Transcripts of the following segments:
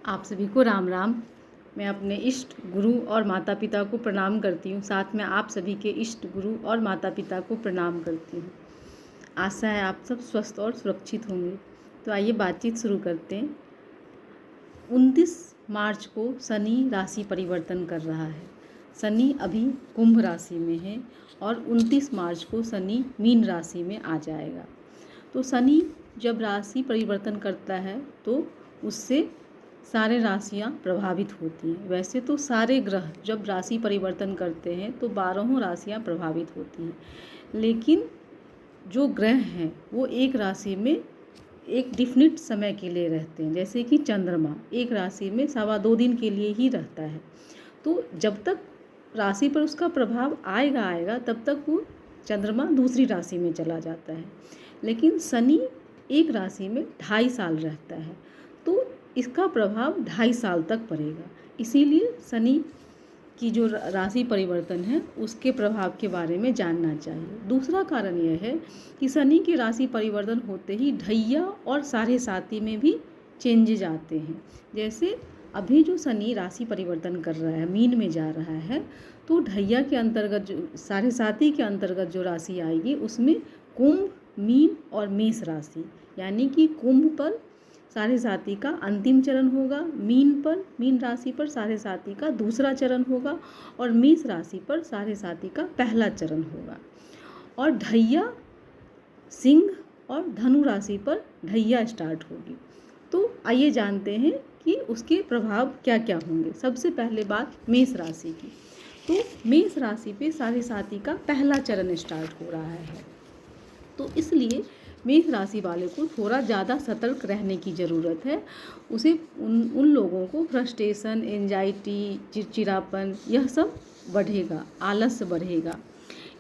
आप सभी को राम राम। मैं अपने इष्ट गुरु और माता पिता को प्रणाम करती हूँ। साथ में आप सभी के इष्ट गुरु और माता पिता को प्रणाम करती हूँ। आशा है आप सब स्वस्थ और सुरक्षित होंगे। तो आइए बातचीत शुरू करते हैं। 29 मार्च को शनि राशि परिवर्तन कर रहा है। शनि अभी कुंभ राशि में है और 29 मार्च को शनि मीन राशि में आ जाएगा। तो शनि जब राशि परिवर्तन करता है तो उससे सारे राशियाँ प्रभावित होती हैं। वैसे तो सारे ग्रह जब राशि परिवर्तन करते हैं तो 12 राशियाँ प्रभावित होती हैं, लेकिन जो ग्रह हैं वो एक राशि में एक डिफिनिट समय के लिए रहते हैं। जैसे कि चंद्रमा एक राशि में 2.25 दिन के लिए ही रहता है। तो जब तक राशि पर उसका प्रभाव आएगा तब तक वो चंद्रमा दूसरी राशि में चला जाता है। लेकिन शनि एक राशि में 2.5 साल रहता है, तो इसका प्रभाव 2.5 साल तक पड़ेगा। इसीलिए शनि की जो राशि परिवर्तन है उसके प्रभाव के बारे में जानना चाहिए। दूसरा कारण यह है कि शनि के राशि परिवर्तन होते ही ढैया और साढ़े साती में भी चेंजेज आते हैं। जैसे अभी जो शनि राशि परिवर्तन कर रहा है, मीन में जा रहा है, तो ढैया के अंतर्गत जो साढ़े साती के अंतर्गत जो राशि आएगी उसमें कुंभ, मीन और मेष राशि, यानी कि कुंभ पर साढ़े साती का अंतिम चरण होगा, मीन राशि पर साढ़े साती का दूसरा चरण होगा और मेष राशि पर साढ़े साती का पहला चरण होगा। और ढैया सिंह और धनु राशि पर ढैया स्टार्ट होगी। तो आइए जानते हैं कि उसके प्रभाव क्या क्या होंगे। सबसे पहले बात मेष राशि की। तो मेष राशि पे साढ़े साती का पहला चरण स्टार्ट हो रहा है, तो इसलिए मेष राशि वाले को थोड़ा ज़्यादा सतर्क रहने की ज़रूरत है। उसे उन लोगों को फ्रस्ट्रेशन, एंजाइटी, चिड़चिड़ापन यह सब बढ़ेगा, आलस्य बढ़ेगा।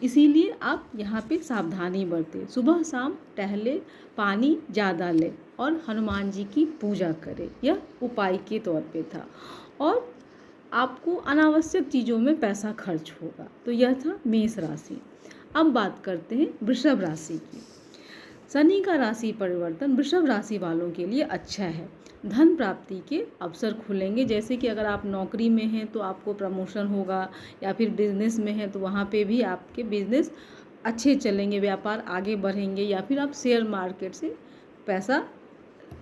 इसीलिए आप यहाँ पे सावधानी बरतें। सुबह शाम टहले, पानी ज़्यादा लें और हनुमान जी की पूजा करें। यह उपाय के तौर पे था। और आपको अनावश्यक चीज़ों में पैसा खर्च होगा। तो यह था मेष राशि। अब बात करते हैं वृषभ राशि की। शनि का राशि परिवर्तन वृषभ राशि वालों के लिए अच्छा है। धन प्राप्ति के अवसर खुलेंगे। जैसे कि अगर आप नौकरी में हैं तो आपको प्रमोशन होगा, या फिर बिजनेस में हैं तो वहाँ पे भी आपके बिजनेस अच्छे चलेंगे, व्यापार आगे बढ़ेंगे, या फिर आप शेयर मार्केट से पैसा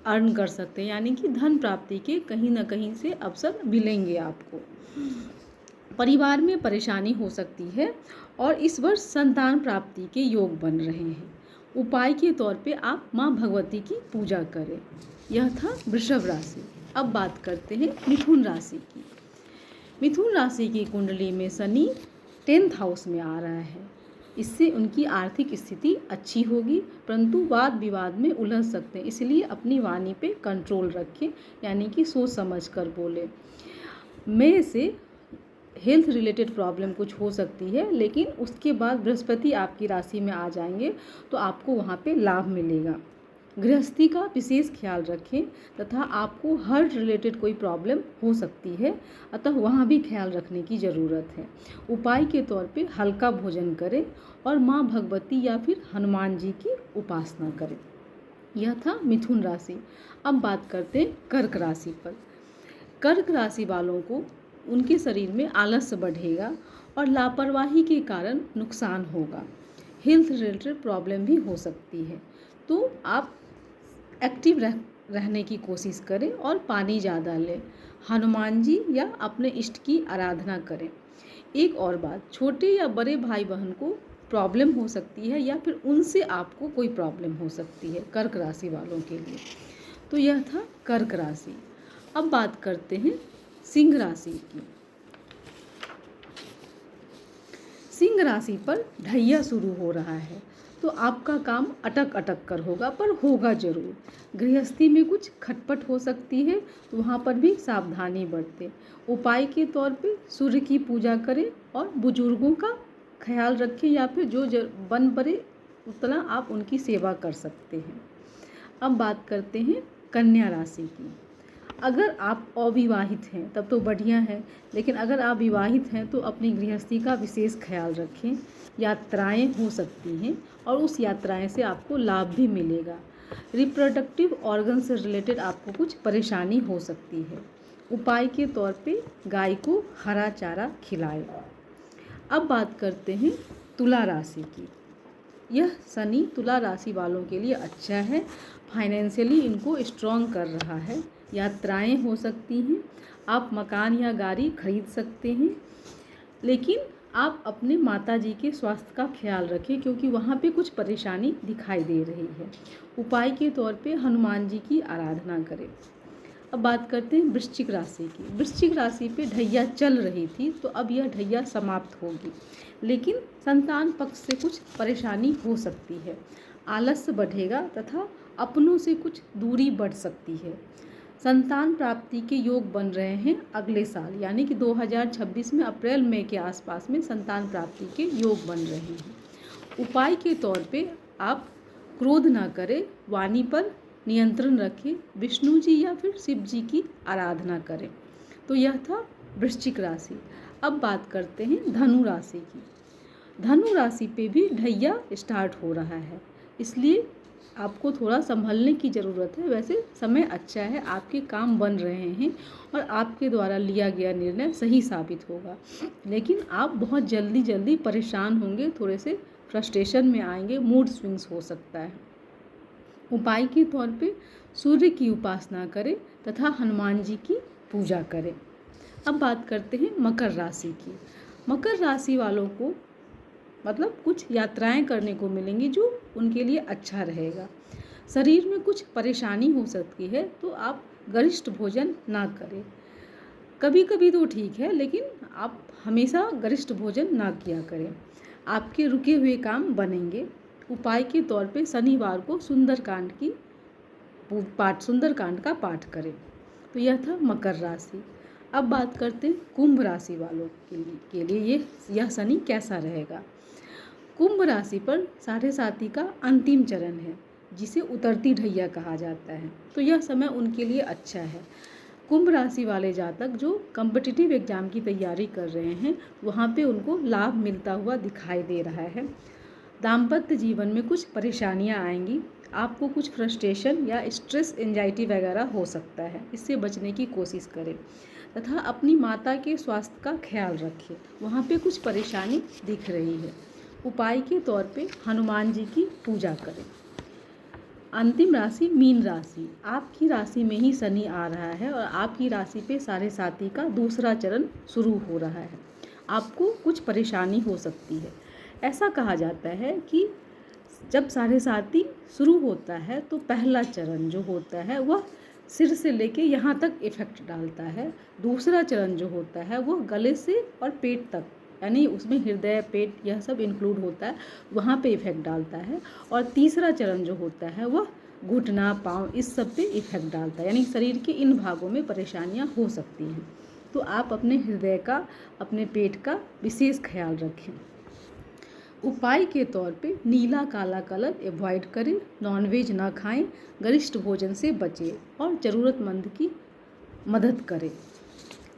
अर्न कर सकते हैं। यानी कि धन प्राप्ति के कहीं ना कहीं से अवसर मिलेंगे आपको। परिवार में परेशानी हो सकती है और इस वर्ष संतान प्राप्ति के योग बन रहे हैं। उपाय के तौर पे आप माँ भगवती की पूजा करें। यह था वृषभ राशि। अब बात करते हैं मिथुन राशि की। मिथुन राशि की कुंडली में शनि 10th हाउस में आ रहा है। इससे उनकी आर्थिक स्थिति अच्छी होगी, परंतु वाद विवाद में उलझ सकते हैं। इसलिए अपनी वाणी पे कंट्रोल रखें, यानी कि सोच समझ कर बोलें। मई से हेल्थ रिलेटेड प्रॉब्लम कुछ हो सकती है, लेकिन उसके बाद बृहस्पति आपकी राशि में आ जाएंगे तो आपको वहाँ पे लाभ मिलेगा। गृहस्थी का विशेष ख्याल रखें तथा आपको हार्ट रिलेटेड कोई प्रॉब्लम हो सकती है, अतः वहाँ भी ख्याल रखने की ज़रूरत है। उपाय के तौर पे हल्का भोजन करें और माँ भगवती या फिर हनुमान जी की उपासना करें। यह था मिथुन राशि। अब बात करते हैं कर्क राशि पर। कर्क राशि वालों को उनके शरीर में आलस्य बढ़ेगा और लापरवाही के कारण नुकसान होगा। हेल्थ रिलेटेड प्रॉब्लम भी हो सकती है। तो आप एक्टिव रहने की कोशिश करें और पानी ज़्यादा लें। हनुमान जी या अपने इष्ट की आराधना करें। एक और बात, छोटे या बड़े भाई बहन को प्रॉब्लम हो सकती है या फिर उनसे आपको कोई प्रॉब्लम हो सकती है कर्क राशि वालों के लिए। तो यह था कर्क राशि। अब बात करते हैं सिंह राशि की। सिंह राशि पर ढैया शुरू हो रहा है, तो आपका काम अटक अटक कर होगा, पर होगा जरूर। गृहस्थी में कुछ खटपट हो सकती है, तो वहाँ पर भी सावधानी बरतें। उपाय के तौर पे सूर्य की पूजा करें और बुजुर्गों का ख्याल रखें, या फिर जो बन पड़े उतना आप उनकी सेवा कर सकते हैं। अब बात करते हैं कन्या राशि की। अगर आप अविवाहित हैं तब तो बढ़िया है, लेकिन अगर आप विवाहित हैं तो अपनी गृहस्थी का विशेष ख्याल रखें। यात्राएं हो सकती हैं और उस यात्राएं से आपको लाभ भी मिलेगा। रिप्रोडक्टिव ऑर्गन से रिलेटेड आपको कुछ परेशानी हो सकती है। उपाय के तौर पे गाय को हरा चारा खिलाएं। अब बात करते हैं तुला राशि की। यह शनि तुला राशि वालों के लिए अच्छा है। फाइनेंशियली इनको स्ट्रॉन्ग कर रहा है। यात्राएं हो सकती हैं। आप मकान या गाड़ी खरीद सकते हैं। लेकिन आप अपने माताजी के स्वास्थ्य का ख्याल रखें, क्योंकि वहाँ पे कुछ परेशानी दिखाई दे रही है। उपाय के तौर पे हनुमान जी की आराधना करें। अब बात करते हैं वृश्चिक राशि की। वृश्चिक राशि पे ढैया चल रही थी, तो अब यह ढैया समाप्त होगी, लेकिन संतान पक्ष से कुछ परेशानी हो सकती है। आलस्य बढ़ेगा तथा अपनों से कुछ दूरी बढ़ सकती है। संतान प्राप्ति के योग बन रहे हैं अगले साल, यानी कि 2026 में अप्रैल मई के आसपास में संतान प्राप्ति के योग बन रहे हैं। उपाय के तौर पे आप क्रोध ना करें, वाणी पर नियंत्रण रखें, विष्णु जी या फिर शिव जी की आराधना करें। तो यह था वृश्चिक राशि। अब बात करते हैं धनु राशि की। धनु राशि पे भी ढैया स्टार्ट हो रहा है, इसलिए आपको थोड़ा संभलने की ज़रूरत है। वैसे समय अच्छा है, आपके काम बन रहे हैं और आपके द्वारा लिया गया निर्णय सही साबित होगा, लेकिन आप बहुत जल्दी परेशान होंगे, थोड़े से फ्रस्ट्रेशन में आएंगे, मूड स्विंग्स हो सकता है। उपाय के तौर पे सूर्य की उपासना करें तथा हनुमान जी की पूजा करें। अब बात करते हैं मकर राशि की। मकर राशि वालों को मतलब कुछ यात्राएं करने को मिलेंगी जो उनके लिए अच्छा रहेगा। शरीर में कुछ परेशानी हो सकती है, तो आप गरिष्ठ भोजन ना करें। कभी कभी तो ठीक है, लेकिन आप हमेशा गरिष्ठ भोजन ना किया करें। आपके रुके हुए काम बनेंगे। उपाय के तौर पे शनिवार को सुंदरकांड का पाठ करें। तो यह था मकर राशि। अब बात करते हैं कुंभ राशि वालों के लिए यह शनि कैसा रहेगा। कुंभ राशि पर 7.5 का अंतिम चरण है, जिसे उतरती ढैया कहा जाता है। तो यह समय उनके लिए अच्छा है। कुंभ राशि वाले जातक जो कॉम्पिटिटिव एग्जाम की तैयारी कर रहे हैं, वहाँ पे उनको लाभ मिलता हुआ दिखाई दे रहा है। दाम्पत्य जीवन में कुछ परेशानियाँ आएंगी। आपको कुछ फ्रस्ट्रेशन या स्ट्रेस एंजाइटी वगैरह हो सकता है, इससे बचने की कोशिश करें तथा अपनी माता के स्वास्थ्य का ख्याल रखें। वहाँ पे कुछ परेशानी दिख रही है। उपाय के तौर पे हनुमान जी की पूजा करें। अंतिम राशि मीन राशि। आपकी राशि में ही शनि आ रहा है और आपकी राशि पे 7.5 का दूसरा चरण शुरू हो रहा है। आपको कुछ परेशानी हो सकती है। ऐसा कहा जाता है कि जब 7.5 शुरू होता है तो पहला चरण जो होता है वह सिर से लेके यहाँ तक इफेक्ट डालता है। दूसरा चरण जो होता है वह गले से और पेट तक, यानी उसमें हृदय, पेट यह सब इंक्लूड होता है, वहाँ पे इफेक्ट डालता है। और तीसरा चरण जो होता है वह घुटना, पाँव, इस सब पे इफेक्ट डालता है, यानी शरीर के इन भागों में परेशानियाँ हो सकती हैं। तो आप अपने हृदय का, अपने पेट का विशेष ख्याल रखें। उपाय के तौर पे नीला काला कलर अवॉइड करें, नॉनवेज ना खाएं, गरिष्ठ भोजन से बचें और ज़रूरतमंद की मदद करें।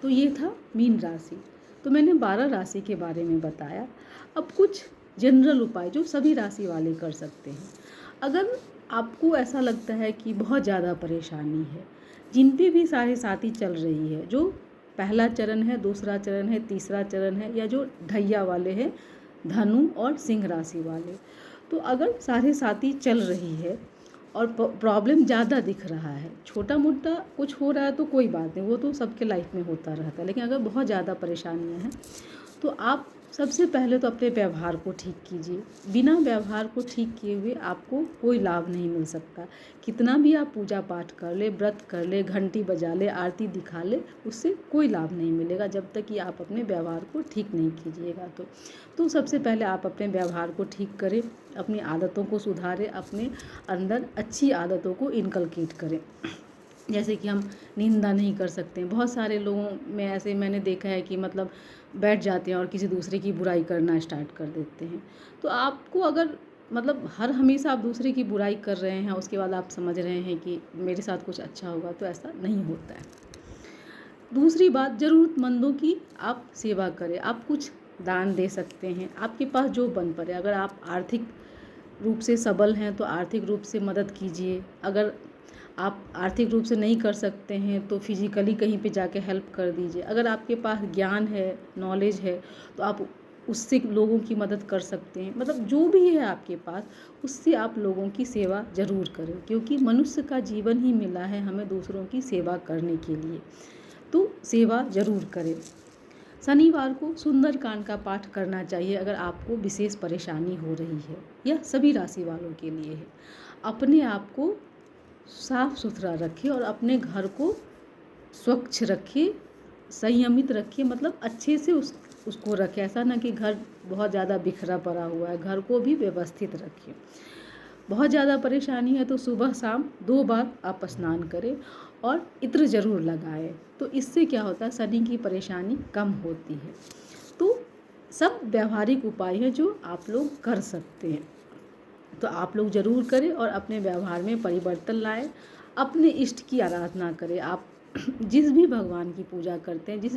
तो ये था मीन राशि। तो मैंने 12 राशि के बारे में बताया। अब कुछ जनरल उपाय जो सभी राशि वाले कर सकते हैं। अगर आपको ऐसा लगता है कि बहुत ज़्यादा परेशानी है, जिन पे भी 7.5 चल रही है, जो पहला चरण है, दूसरा चरण है, तीसरा चरण है, या जो ढैया वाले हैं, धनु और सिंह राशि वाले, तो अगर 7.5 चल रही है और प्रॉब्लम ज़्यादा दिख रहा है, छोटा मोटा कुछ हो रहा है तो कोई बात नहीं, वो तो सबके लाइफ में होता रहता है, लेकिन अगर बहुत ज़्यादा परेशानियां हैं तो आप सबसे पहले तो अपने व्यवहार को ठीक कीजिए। बिना व्यवहार को ठीक किए हुए आपको कोई लाभ नहीं मिल सकता। कितना भी आप पूजा पाठ कर ले, व्रत कर ले, घंटी बजा ले, आरती दिखा ले, उससे कोई लाभ नहीं मिलेगा जब तक कि आप अपने व्यवहार को ठीक नहीं कीजिएगा। तो सबसे पहले आप अपने व्यवहार को ठीक करें, अपनी आदतों को सुधारें, अपने अंदर अच्छी आदतों को इनकलकेट करें। जैसे कि हम निंदा नहीं कर सकते। बहुत सारे लोगों में ऐसे मैंने देखा है कि मतलब बैठ जाते हैं और किसी दूसरे की बुराई करना स्टार्ट कर देते हैं। तो आपको अगर मतलब हर हमेशा आप दूसरे की बुराई कर रहे हैं, उसके बाद आप समझ रहे हैं कि मेरे साथ कुछ अच्छा होगा, तो ऐसा नहीं होता है। दूसरी बात, ज़रूरतमंदों की आप सेवा करें। आप कुछ दान दे सकते हैं, आपके पास जो बन पड़े। अगर आप आर्थिक रूप से सबल हैं तो आर्थिक रूप से मदद कीजिए। अगर आप आर्थिक रूप से नहीं कर सकते हैं तो फिजिकली कहीं पे जाके हेल्प कर दीजिए। अगर आपके पास ज्ञान है, नॉलेज है, तो आप उससे लोगों की मदद कर सकते हैं। मतलब जो भी है आपके पास, उससे आप लोगों की सेवा ज़रूर करें, क्योंकि मनुष्य का जीवन ही मिला है हमें दूसरों की सेवा करने के लिए। तो सेवा ज़रूर करें। शनिवार को सुंदरकांड का पाठ करना चाहिए अगर आपको विशेष परेशानी हो रही है। यह सभी राशि वालों के लिए है। अपने आप को साफ सुथरा रखिए और अपने घर को स्वच्छ रखिए, संयमित रखिए, मतलब अच्छे से उसको रखें। ऐसा ना कि घर बहुत ज़्यादा बिखरा पड़ा हुआ है, घर को भी व्यवस्थित रखिए। बहुत ज़्यादा परेशानी है तो सुबह शाम 2 बार आप स्नान करें और इत्र ज़रूर लगाएं। तो इससे क्या होता है, शनि की परेशानी कम होती है। तो सब व्यावहारिक उपाय हैं जो आप लोग कर सकते हैं, तो आप लोग ज़रूर करें और अपने व्यवहार में परिवर्तन लाएं। अपने इष्ट की आराधना करें। आप जिस भी भगवान की पूजा करते हैं, जिस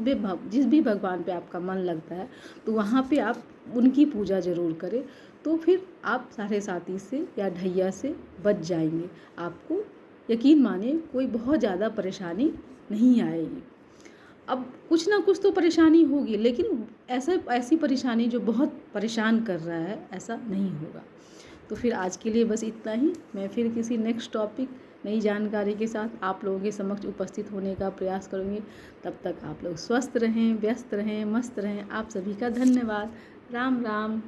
भी भगवान पे आपका मन लगता है, तो वहाँ पे आप उनकी पूजा ज़रूर करें। तो फिर आप 7.5 से या ढैया से बच जाएंगे। आपको यकीन माने कोई बहुत ज़्यादा परेशानी नहीं आएगी। अब कुछ ना कुछ तो परेशानी होगी, लेकिन ऐसी परेशानी जो बहुत परेशान कर रहा है, ऐसा नहीं होगा। तो फिर आज के लिए बस इतना ही। मैं फिर किसी नेक्स्ट टॉपिक, नई जानकारी के साथ आप लोगों के समक्ष उपस्थित होने का प्रयास करूँगी। तब तक आप लोग स्वस्थ रहें, व्यस्त रहें, मस्त रहें। आप सभी का धन्यवाद। राम राम।